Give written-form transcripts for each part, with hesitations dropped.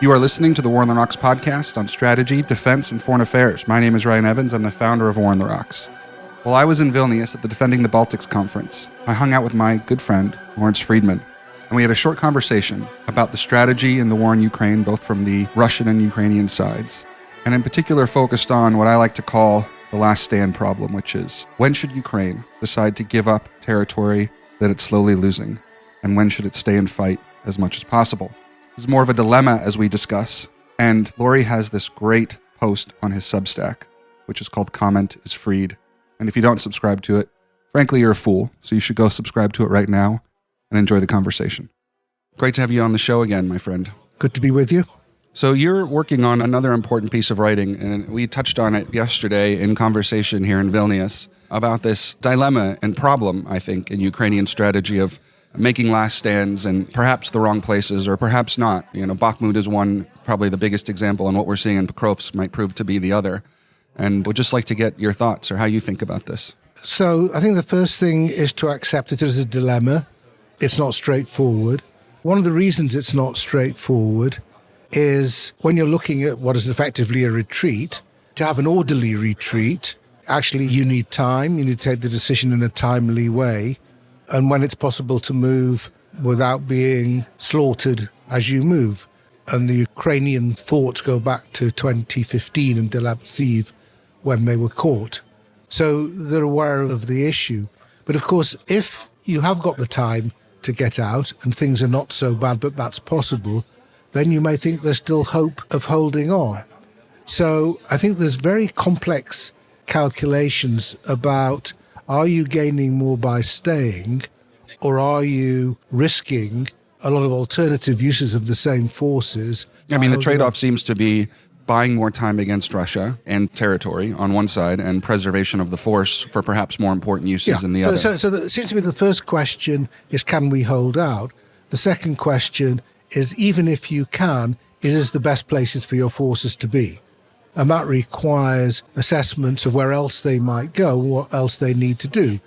You are listening to the War on the Rocks podcast on strategy, defense, and foreign affairs. My name is Ryan Evans. I'm the founder of War on the Rocks. While I was in Vilnius at the Defending the Baltics conference, I hung out with my good friend, Lawrence Freedman, and we had a short conversation about the strategy in the war in Ukraine, both from the Russian and Ukrainian sides, and in particular focused on what I like to call the last stand problem, which is when should Ukraine decide to give up territory that it's slowly losing, and when should it stay and fight as much as possible? This is more of a dilemma as we discuss, and Laurie has this great post on his Substack, which is called Comment is Freed. And if you don't subscribe to it, frankly, you're a fool, so you should go subscribe to it right now and enjoy the conversation. Great to have you on the show again, my friend. Good to be with you. So you're working on another important piece of writing, and we touched on it yesterday in conversation here in Vilnius about this dilemma and problem, I think, in Ukrainian strategy of making last stands in perhaps the wrong places or perhaps not. You know, Bakhmut is one, probably the biggest example, and what we're seeing in Pokrovsk might prove to be the other. And we'd just like to get your thoughts or how you think about this. So I think the first thing is to accept it as a dilemma. It's not straightforward. One of the reasons it's not straightforward is when you're looking at what is effectively a retreat, to have an orderly retreat, actually you need time, you need to take the decision in a timely way, and when it's possible to move without being slaughtered as you move. And the Ukrainian thoughts go back to 2015 and Tel Aviv when they were caught. So they're aware of the issue. But of course, if you have got the time to get out and things are not so bad, but that's possible, then you may think there's still hope of holding on. So I think there's very complex calculations about, are you gaining more by staying, or are you risking a lot of alternative uses of the same forces? I mean, the trade-off seems to be buying more time against Russia and territory on one side and preservation of the force for perhaps more important uses in the other. So it seems to me the first question is, can we hold out? The second question is, even if you can, is this the best places for your forces to be? And that requires assessments of where else they might go, what else they need to do.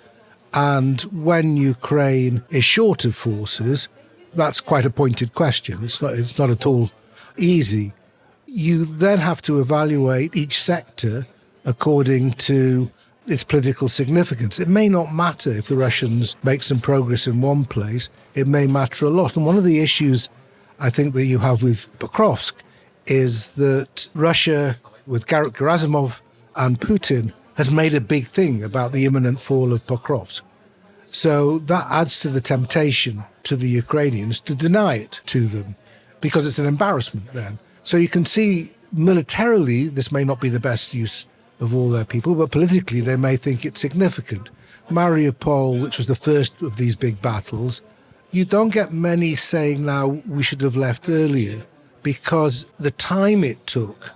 And when Ukraine is short of forces, that's quite a pointed question. It's not at all easy. You then have to evaluate each sector according to its political significance. It may not matter if the Russians make some progress in one place. It may matter a lot. And one of the issues I think that you have with Pokrovsk is that Russia, with Gerasimov and Putin, has made a big thing about the imminent fall of Pokrovsk. So that adds to the temptation to the Ukrainians to deny it to them, because it's an embarrassment then. So you can see militarily this may not be the best use of all their people, but politically they may think it's significant. Mariupol, which was the first of these big battles, you don't get many saying now we should have left earlier, because the time it took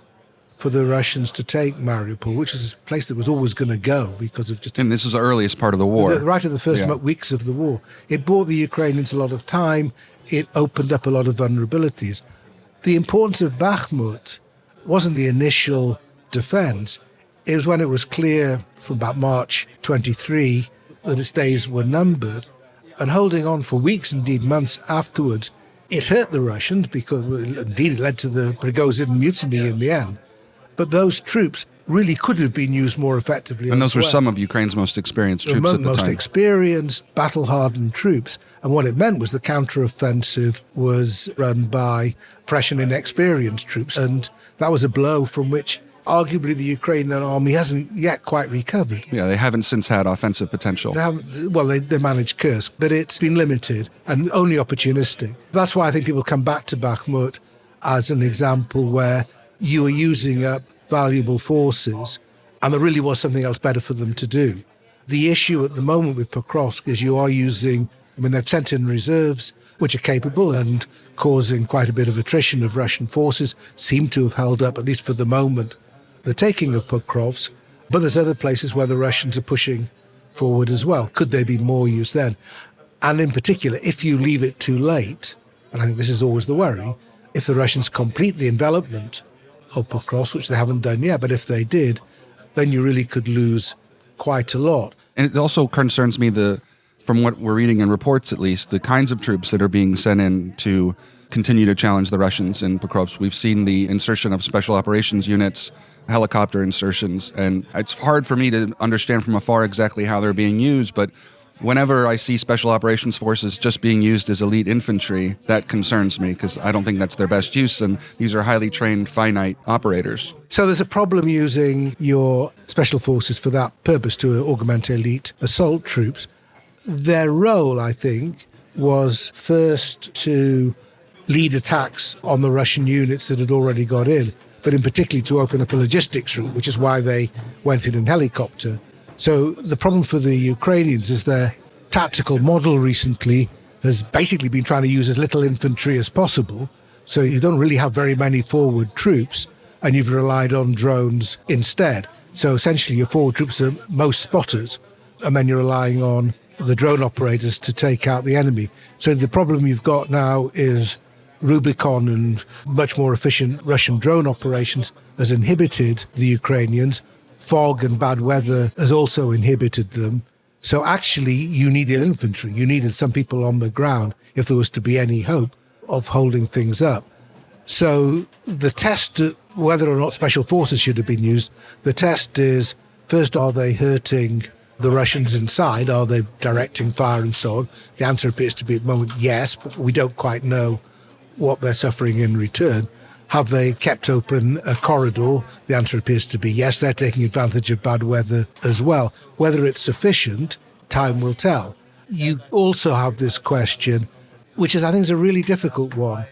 for the Russians to take Mariupol, which is a place that was always going to go because of just... And this is the earliest part of the war. Right at the first weeks of the war. It bought the Ukrainians a lot of time. It opened up a lot of vulnerabilities. The importance of Bakhmut wasn't the initial defense. It was when it was clear from about March 23 that its days were numbered. And holding on for weeks, indeed months afterwards, it hurt the Russians because indeed it led to the Prigozhin mutiny in the end. But those troops really could have been used more effectively. And those were some of Ukraine's most experienced troops at the time. Most experienced, battle-hardened troops. And what it meant was the counter-offensive was run by fresh and inexperienced troops. And that was a blow from which arguably the Ukrainian army hasn't yet quite recovered. Yeah, they haven't since had offensive potential. They managed Kursk, but it's been limited and only opportunistic. That's why I think people come back to Bakhmut as an example where you are using up valuable forces and there really was something else better for them to do. The issue at the moment with Pokrovsk is you are using, they've sent in reserves which are capable and causing quite a bit of attrition of Russian forces, seem to have held up, at least for the moment, the taking of Pokrovsk. But there's other places where the Russians are pushing forward as well. Could there be more use then? And in particular, if you leave it too late, and I think this is always the worry, if the Russians complete the envelopment of Pokrovsk, which they haven't done yet, but if they did, then you really could lose quite a lot. And it also concerns me, from what we're reading in reports at least, the kinds of troops that are being sent in to continue to challenge the Russians in Pokrovsk. We've seen the insertion of special operations units, helicopter insertions, and it's hard for me to understand from afar exactly how they're being used, but whenever I see special operations forces just being used as elite infantry, that concerns me because I don't think that's their best use, and these are highly trained, finite operators. So there's a problem using your special forces for that purpose to augment elite assault troops. Their role, I think, was first to lead attacks on the Russian units that had already got in, but in particular to open up a logistics route, which is why they went in helicopter. So the problem for the Ukrainians is their tactical model recently has basically been trying to use as little infantry as possible. So you don't really have very many forward troops, and you've relied on drones instead. So essentially your forward troops are most spotters, and then you're relying on the drone operators to take out the enemy. So the problem you've got now is Rubicon and much more efficient Russian drone operations has inhibited the Ukrainians. Fog and bad weather has also inhibited them. So actually you needed infantry. You needed some people on the ground if there was to be any hope of holding things up. So the test, whether or not special forces should have been used, the test is, first, are they hurting the Russians inside? Are they directing fire and so on? The answer appears to be at the moment yes, but we don't quite know what they're suffering in return. Have they kept open a corridor? The answer appears to be yes. They're taking advantage of bad weather as well. Whether it's sufficient, time will tell. You also have this question, which is, I think, is a really difficult one.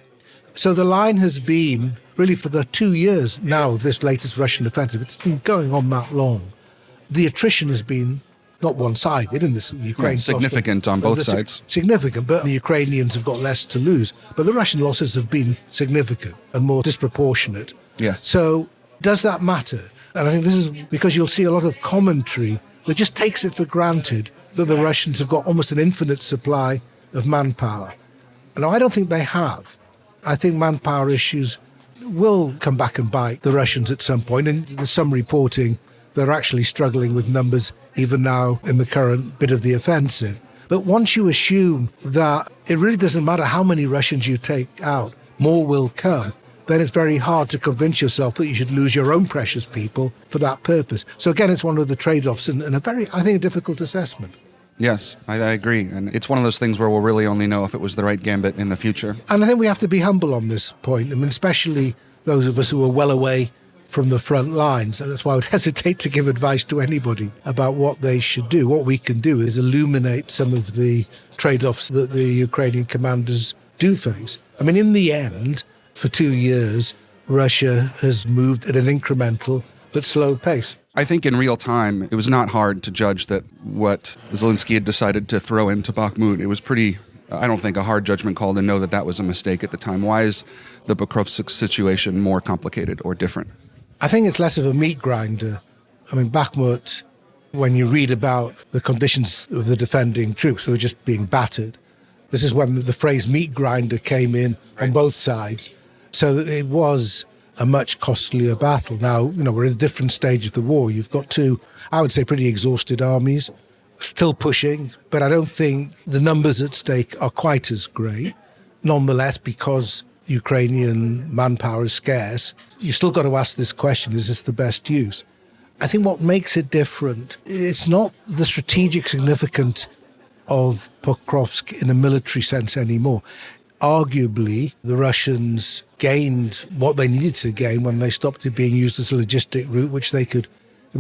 So the line has been, really for the 2 years now of this latest Russian offensive, it's been going on that long. The attrition has been not one-sided in this Ukraine. Significant on both sides. Significant, but the Ukrainians have got less to lose. But the Russian losses have been significant and more disproportionate. Yes. So does that matter? And I think this is because you'll see a lot of commentary that just takes it for granted that the Russians have got almost an infinite supply of manpower. Now, I don't think they have. I think manpower issues will come back and bite the Russians at some point, and there's some reporting they're actually struggling with numbers even now in the current bit of the offensive. But once you assume that it really doesn't matter how many Russians you take out, more will come, then it's very hard to convince yourself that you should lose your own precious people for that purpose. So again, it's one of the trade-offs and a very, I think, a difficult assessment. Yes, I agree. And it's one of those things where we'll really only know if it was the right gambit in the future. And I think we have to be humble on this point. I mean, especially those of us who are well away from the front lines. And that's why I would hesitate to give advice to anybody about what they should do. What we can do is illuminate some of the trade-offs that the Ukrainian commanders do face. I mean, in the end, for 2 years, Russia has moved at an incremental but slow pace. I think in real time, it was not hard to judge that what Zelensky had decided to throw into Bakhmut, it was pretty, I don't think, a hard judgment call to know that that was a mistake at the time. Why is the Pokrovsk situation more complicated or different? I think it's less of a meat grinder. I mean, Bakhmut, when you read about the conditions of the defending troops who are just being battered, this is when the phrase meat grinder came in on both sides. So that it was a much costlier battle. Now, we're at a different stage of the war. You've got two, I would say, pretty exhausted armies, still pushing, but I don't think the numbers at stake are quite as great. Nonetheless, because Ukrainian manpower is scarce, you've still got to ask this question, is this the best use? I think what makes it different, it's not the strategic significance of Pokrovsk in a military sense anymore. Arguably, the Russians gained what they needed to gain when they stopped it being used as a logistic route, which they could,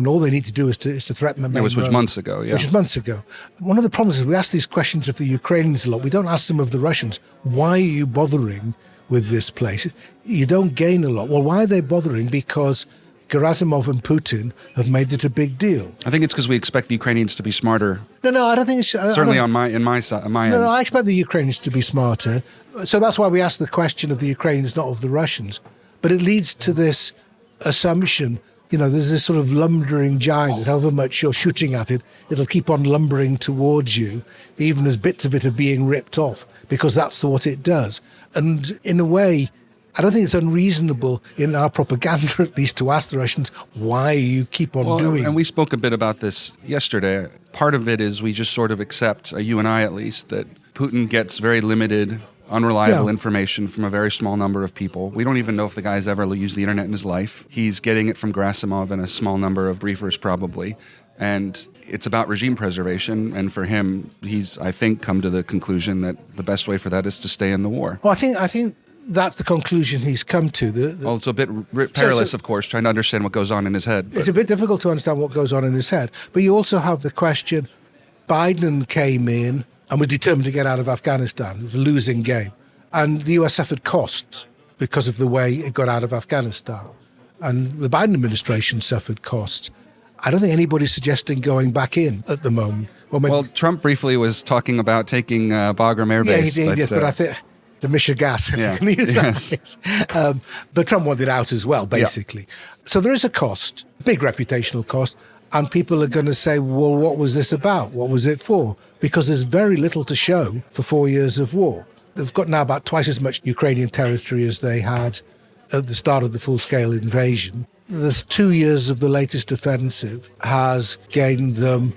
all they need to do is to threaten the main road. Which was months ago, yeah. Which was months ago. One of the problems is we ask these questions of the Ukrainians a lot. We don't ask them of the Russians. Why are you bothering with this place? You don't gain a lot. Well, why are they bothering? Because Gerasimov and Putin have made it a big deal. I think it's because we expect the Ukrainians to be smarter. No, I don't think it's... Certainly on my end. No, I expect the Ukrainians to be smarter. So that's why we ask the question of the Ukrainians, not of the Russians. But it leads to this assumption, there's this sort of lumbering giant that however much you're shooting at it, it'll keep on lumbering towards you, even as bits of it are being ripped off, because that's what it does. And in a way, I don't think it's unreasonable in our propaganda, at least, to ask the Russians why you keep on doing it. And we spoke a bit about this yesterday. Part of it is we just sort of accept, you and I at least, that Putin gets very limited unreliable information from a very small number of people. We don't even know if the guy's ever used the internet in his life. He's getting it from Gerasimov and a small number of briefers probably. And it's about regime preservation. And for him, he's, I think, come to the conclusion that the best way for that is to stay in the war. Well, I think that's the conclusion he's come to. Well, it's a bit perilous, of course, trying to understand what goes on in his head. It's a bit difficult to understand what goes on in his head. But you also have the question, Biden came in and was determined to get out of Afghanistan. It was a losing game. And the US suffered costs because of the way it got out of Afghanistan. And the Biden administration suffered costs. I don't think anybody's suggesting going back in at the moment. Well, Trump briefly was talking about taking Bagram Air Base. Yeah, he did, but I think the Michigas, if you can use that. But Trump wanted out as well, basically. Yeah. So there is a cost, big reputational cost, and people are going to say, well, what was this about? What was it for? Because there's very little to show for 4 years of war. They've got now about twice as much Ukrainian territory as they had at the start of the full-scale invasion. The 2 years of the latest offensive has gained them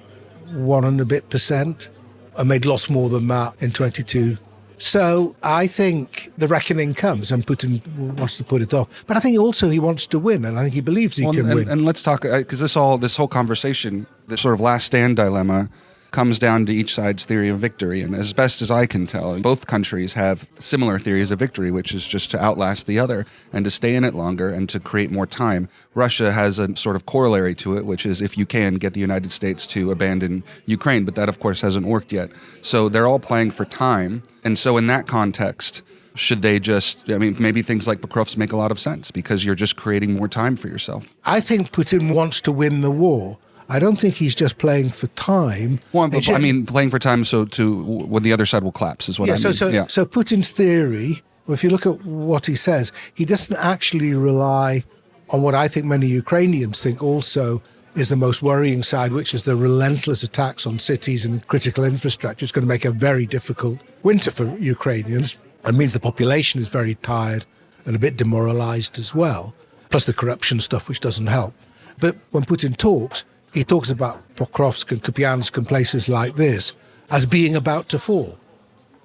1% and a bit, and they'd lost more than that in 22. So I think the reckoning comes, and Putin wants to put it off. But I think also he wants to win, and I think he believes he can win. And let's talk, because this whole conversation, this sort of last stand dilemma, comes down to each side's theory of victory. And as best as I can tell, both countries have similar theories of victory, which is just to outlast the other and to stay in it longer and to create more time. Russia has a sort of corollary to it, which is if you can get the United States to abandon Ukraine. But that, of course, hasn't worked yet. So they're all playing for time. And so in that context, should they just, maybe things like Pokrovsk make a lot of sense because you're just creating more time for yourself. I think Putin wants to win the war. I don't think he's just playing for time. Well, playing for time so when the other side will collapse is what I mean. So Putin's theory, if you look at what he says, he doesn't actually rely on what I think many Ukrainians think also is the most worrying side, which is the relentless attacks on cities and critical infrastructure. It's going to make a very difficult winter for Ukrainians. It means the population is very tired and a bit demoralized as well, plus the corruption stuff, which doesn't help. But when Putin talks, he talks about Pokrovsk and Kupiansk and places like this as being about to fall.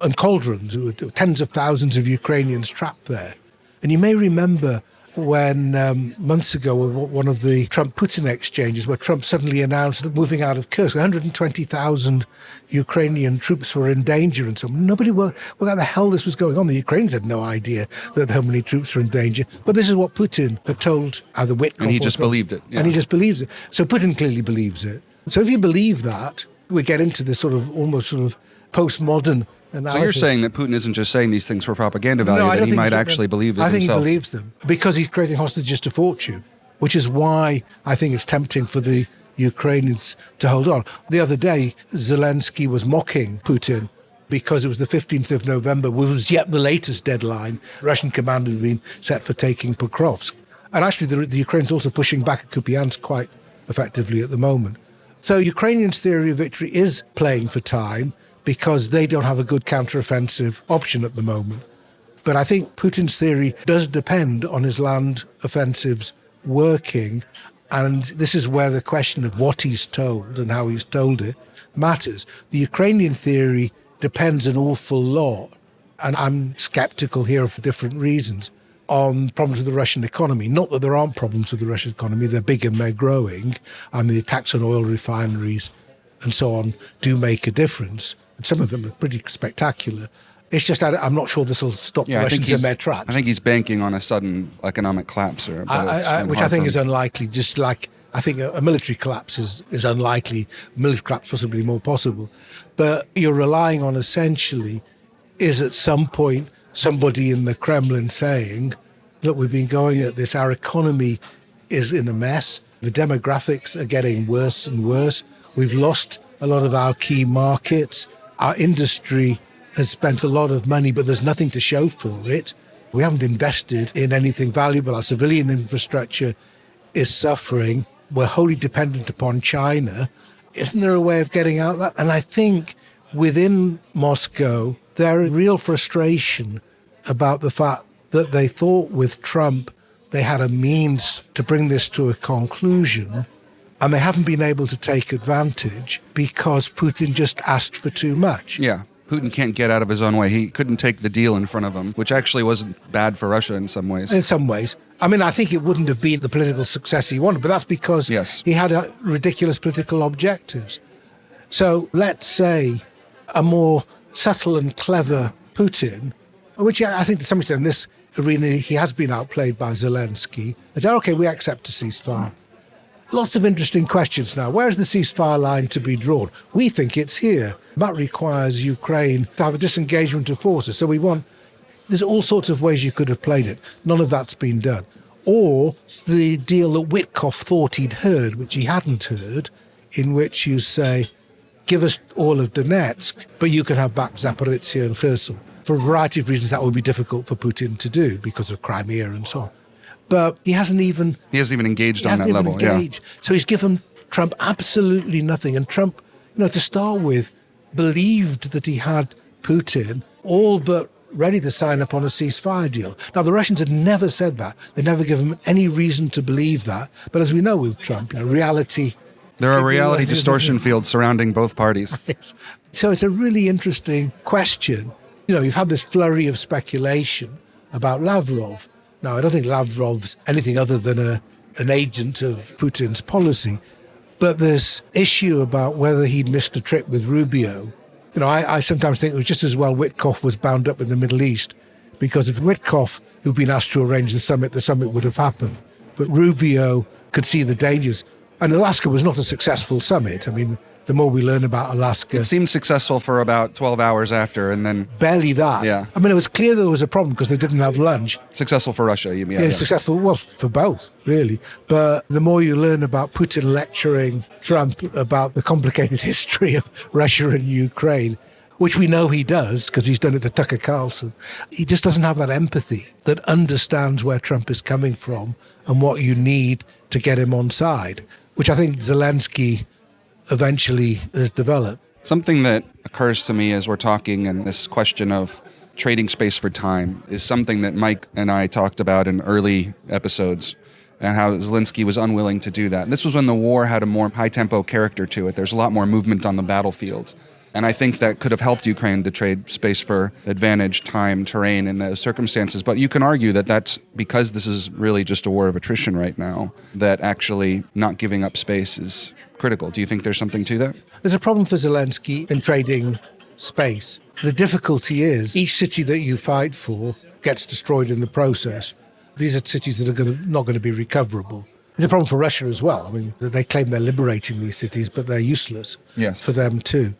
And cauldrons, tens of thousands of Ukrainians trapped there. And you may remember when months ago, one of the Trump-Putin exchanges, where Trump suddenly announced that moving out of Kursk, 120,000 Ukrainian troops were in danger. And so nobody worked out how the hell this was going on. The Ukrainians had no idea that how many troops were in danger. But this is what Putin had told either Witkoff and he just believed it. Yeah. And he just believes it. So Putin clearly believes it. So if you believe that, we get into this almost postmodern analysis. So you're saying that Putin isn't just saying these things for propaganda value, that he might actually believe it himself? I think he believes them because he's creating hostages to fortune, which is why I think it's tempting for the Ukrainians to hold on. The other day, Zelensky was mocking Putin because it was the 15th of November, which was yet the latest deadline. Russian command had been set for taking Pokrovsk. And actually, the Ukrainians also pushing back at Kupiansk quite effectively at the moment. So Ukrainians' theory of victory is playing for time, because they don't have a good counteroffensive option at the moment. But I think Putin's theory does depend on his land offensives working, and this is where the question of what he's told and how he's told it matters. The Ukrainian theory depends an awful lot, and I'm skeptical here for different reasons, on problems with the Russian economy. Not that there aren't problems with the Russian economy, they're big and they're growing, and the attacks on oil refineries and so on do make a difference. And some of them are pretty spectacular. It's just I'm not sure this will stop the Russians in their tracks. I think he's banking on a sudden economic collapse, which I think is unlikely. Just like I think a military collapse is unlikely. Military collapse possibly more possible. But you're relying on essentially is at some point somebody in the Kremlin saying, look, we've been going at this, our economy is in a mess. The demographics are getting worse and worse. We've lost a lot of our key markets. Our industry has spent a lot of money, but there's nothing to show for it. We haven't invested in anything valuable. Our civilian infrastructure is suffering. We're wholly dependent upon China. Isn't there a way of getting out of that? And I think within Moscow, there is real frustration about the fact that they thought with Trump they had a means to bring this to a conclusion, and they haven't been able to take advantage because Putin just asked for too much. Yeah. Putin can't get out of his own way. He couldn't take the deal in front of him, which actually wasn't bad for Russia in some ways. In some ways. I mean, I think it wouldn't have been the political success he wanted, but that's because he had ridiculous political objectives. So let's say a more subtle and clever Putin, which I think to some extent in this arena he has been outplayed by Zelensky, and said, okay, we accept a ceasefire. Lots of interesting questions now. Where is the ceasefire line to be drawn? We think it's here. That requires Ukraine to have a disengagement of forces. So there's all sorts of ways you could have played it. None of that's been done. Or the deal that Witkoff thought he'd heard, which he hadn't heard, in which you say, give us all of Donetsk, but you can have back Zaporizhzhia and Kherson. For a variety of reasons, that would be difficult for Putin to do because of Crimea and so on. But he hasn't even engaged on that level. Yeah. So he's given Trump absolutely nothing. And Trump, to start with, believed that he had Putin all but ready to sign up on a ceasefire deal. Now, the Russians had never said that. They never given him any reason to believe that. But as we know with Trump, reality... There are reality distortion fields surrounding both parties. So it's a really interesting question. You've had this flurry of speculation about Lavrov. Now, I don't think Lavrov's anything other than an agent of Putin's policy. But this issue about whether he'd missed a trick with Rubio, I sometimes think it was just as well Witkoff was bound up in the Middle East, because if Witkoff, who'd been asked to arrange the summit would have happened. But Rubio could see the dangers. And Alaska was not a successful summit. I mean, the more we learn about Alaska... It seemed successful for about 12 hours after, and then... Barely that. Yeah. I mean, it was clear there was a problem because they didn't have lunch. Successful for Russia, you mean? Yeah, successful, well, for both, really. But the more you learn about Putin lecturing Trump about the complicated history of Russia and Ukraine, which we know he does because he's done it to Tucker Carlson, he just doesn't have that empathy that understands where Trump is coming from and what you need to get him on side, which I think Zelensky eventually has developed. Something that occurs to me as we're talking, and this question of trading space for time, is something that Mike and I talked about in early episodes, and how Zelensky was unwilling to do that. And this was when the war had a more high-tempo character to it. There's a lot more movement on the battlefield. And I think that could have helped Ukraine to trade space for advantage, time, terrain in those circumstances. But you can argue that that's because this is really just a war of attrition right now, that actually not giving up space is critical. Do you think there's something to that? There's a problem for Zelensky in trading space. The difficulty is each city that you fight for gets destroyed in the process. These are cities that are not going to be recoverable. It's a problem for Russia as well. I mean, they claim they're liberating these cities, but they're useless for them too.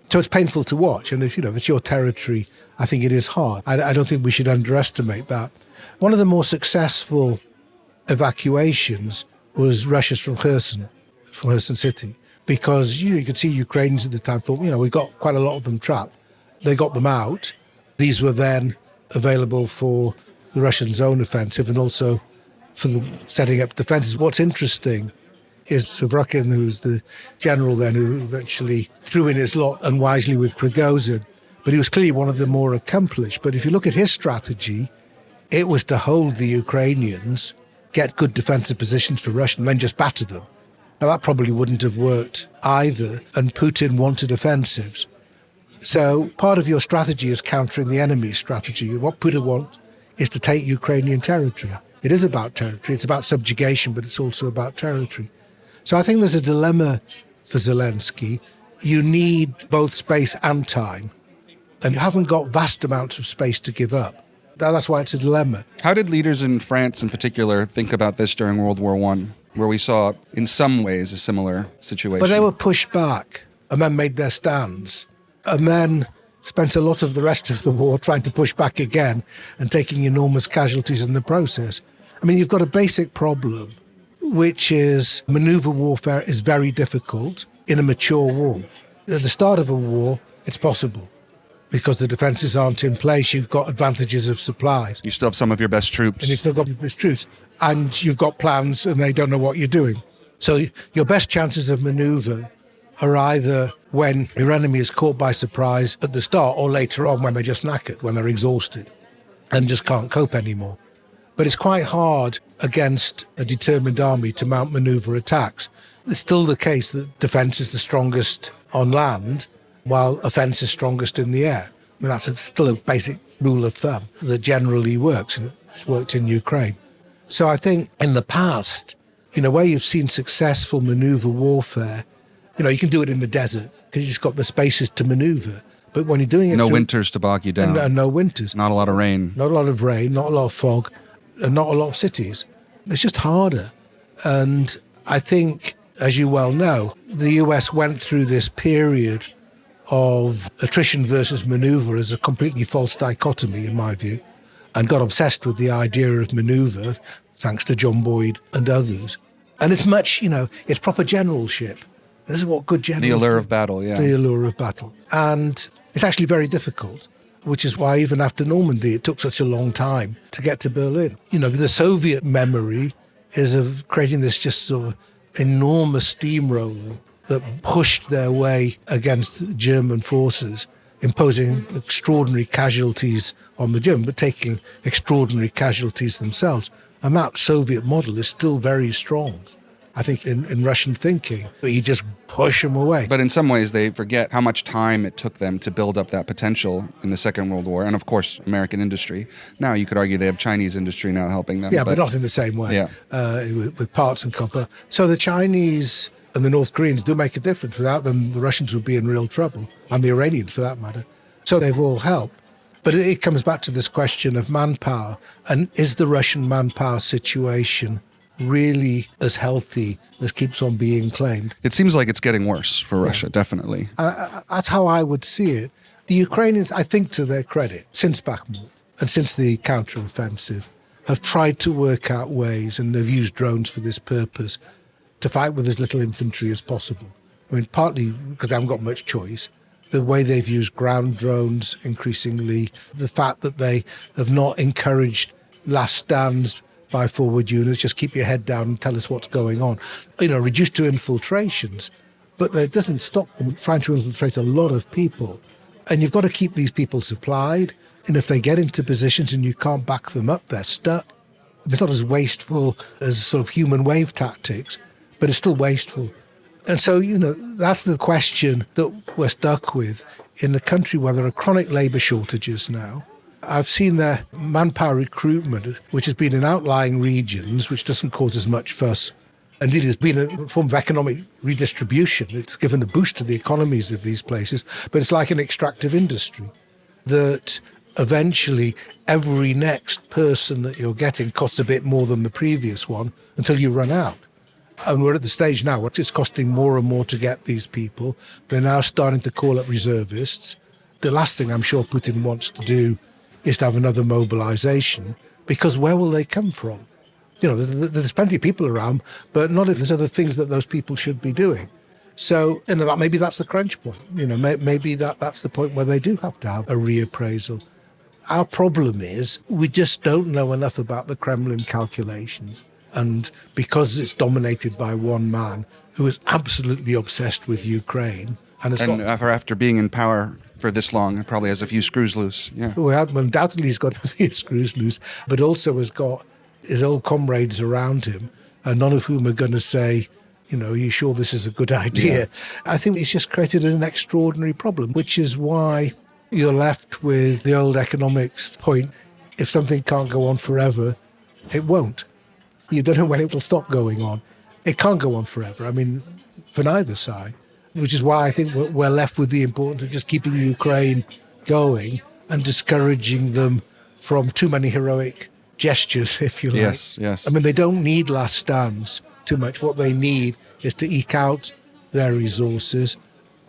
So it's painful to watch. And if it's your territory, I think it is hard. I don't think we should underestimate that. One of the more successful evacuations was Russia's from Kherson city, because you could see Ukrainians at the time thought, we got quite a lot of them trapped. They got them out. These were then available for the Russian zone offensive and also for the setting up defences. What's interesting is Surovikin, who was the general then, who eventually threw in his lot unwisely with Prigozhin, but he was clearly one of the more accomplished. But if you look at his strategy, it was to hold the Ukrainians, get good defensive positions for Russia, and then just batter them. Now, that probably wouldn't have worked either, and Putin wanted offensives. So part of your strategy is countering the enemy's strategy. What Putin wants is to take Ukrainian territory. It is about territory. It's about subjugation, but it's also about territory. So I think there's a dilemma for Zelensky. You need both space and time, and you haven't got vast amounts of space to give up. That's why it's a dilemma. How did leaders in France in particular think about this during World War I, where we saw in some ways a similar situation? But they were pushed back and then made their stands, and then spent a lot of the rest of the war trying to push back again and taking enormous casualties in the process. I mean, you've got a basic problem, which is maneuver warfare is very difficult in a mature war. At the start of a war, it's possible. Because the defences aren't in place, you've got advantages of supplies. You still have some of your best troops. And you've still got your best troops. And you've got plans and they don't know what you're doing. So your best chances of manoeuvre are either when your enemy is caught by surprise at the start or later on when they're just knackered, when they're exhausted and just can't cope anymore. But it's quite hard against a determined army to mount manoeuvre attacks. It's still the case that defence is the strongest on land, while offence is strongest in the air. I mean, that's still a basic rule of thumb that generally works, and it's worked in Ukraine. So I think in the past, where you've seen successful maneuver warfare, you can do it in the desert because you've just got the spaces to maneuver. But when you're doing it no winters to bog you down. And no winters. Not a lot of rain. Not a lot of rain, not a lot of fog, and not a lot of cities. It's just harder. And I think, as you well know, the US went through this period of attrition versus maneuver as a completely false dichotomy, in my view, and got obsessed with the idea of maneuver, thanks to John Boyd and others. And it's much, it's proper generalship. This is what good generals The allure do. of battle, yeah. The allure of battle. And it's actually very difficult, which is why even after Normandy, it took such a long time to get to Berlin. The Soviet memory is of creating this just sort of enormous steamroller that pushed their way against German forces, imposing extraordinary casualties on the Germans, but taking extraordinary casualties themselves. And that Soviet model is still very strong, I think, in Russian thinking. You just push them away. But in some ways, they forget how much time it took them to build up that potential in the Second World War, and of course, American industry. Now, you could argue they have Chinese industry now helping them. Yeah, but not in the same way, yeah. with parts and copper. So the Chinese and the North Koreans do make a difference. Without them, the Russians would be in real trouble, and the Iranians for that matter. So they've all helped. But it comes back to this question of manpower. And is the Russian manpower situation really as healthy as keeps on being claimed? It seems like it's getting worse for Russia, definitely. That's how I would see it. The Ukrainians, I think to their credit, since Bakhmut and since the counter-offensive, have tried to work out ways, and they've used drones for this purpose, to fight with as little infantry as possible. I mean, partly because they haven't got much choice, the way they've used ground drones increasingly, the fact that they have not encouraged last stands by forward units, just keep your head down and tell us what's going on. Reduced to infiltrations, but that doesn't stop them trying to infiltrate a lot of people. And you've got to keep these people supplied. And if they get into positions and you can't back them up, they're stuck. It's not as wasteful as sort of human wave tactics, but it's still wasteful. And so, that's the question that we're stuck with in a country where there are chronic labour shortages now. I've seen their manpower recruitment, which has been in outlying regions, which doesn't cause as much fuss. Indeed, it's been a form of economic redistribution. It's given a boost to the economies of these places, but it's like an extractive industry that eventually every next person that you're getting costs a bit more than the previous one until you run out. And we're at the stage now where it's costing more and more to get these people. They're now starting to call up reservists. The last thing I'm sure Putin wants to do is to have another mobilization, because where will they come from? There's plenty of people around, but not if there's other things that those people should be doing. So, maybe that's the crunch point. Maybe that's the point where they do have to have a reappraisal. Our problem is we just don't know enough about the Kremlin calculations. And because it's dominated by one man who is absolutely obsessed with Ukraine. After being in power for this long, it probably has a few screws loose. Yeah. Well, undoubtedly he's got a few screws loose, but also has got his old comrades around him, and none of whom are going to say, are you sure this is a good idea? Yeah. I think it's just created an extraordinary problem, which is why you're left with the old economics point. If something can't go on forever, it won't. You don't know when it will stop going on. It can't go on forever, for neither side, which is why I think we're left with the importance of just keeping Ukraine going and discouraging them from too many heroic gestures, if you like. Yes. They don't need last stands too much. What they need is to eke out their resources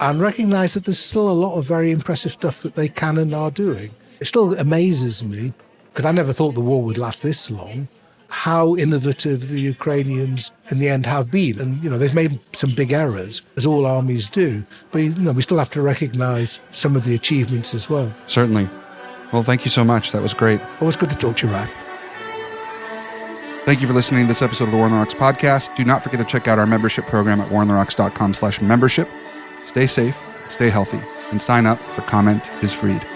and recognise that there's still a lot of very impressive stuff that they can and are doing. It still amazes me, because I never thought the war would last this long, how innovative the Ukrainians in the end have been. And, they've made some big errors, as all armies do. But, we still have to recognise some of the achievements as well. Certainly. Well, thank you so much. That was great. Always good to talk to you, Ryan. Thank you for listening to this episode of the War on the Rocks podcast. Do not forget to check out our membership program at warontherocks.com/membership. Stay safe, stay healthy, and sign up for Comment is Freed.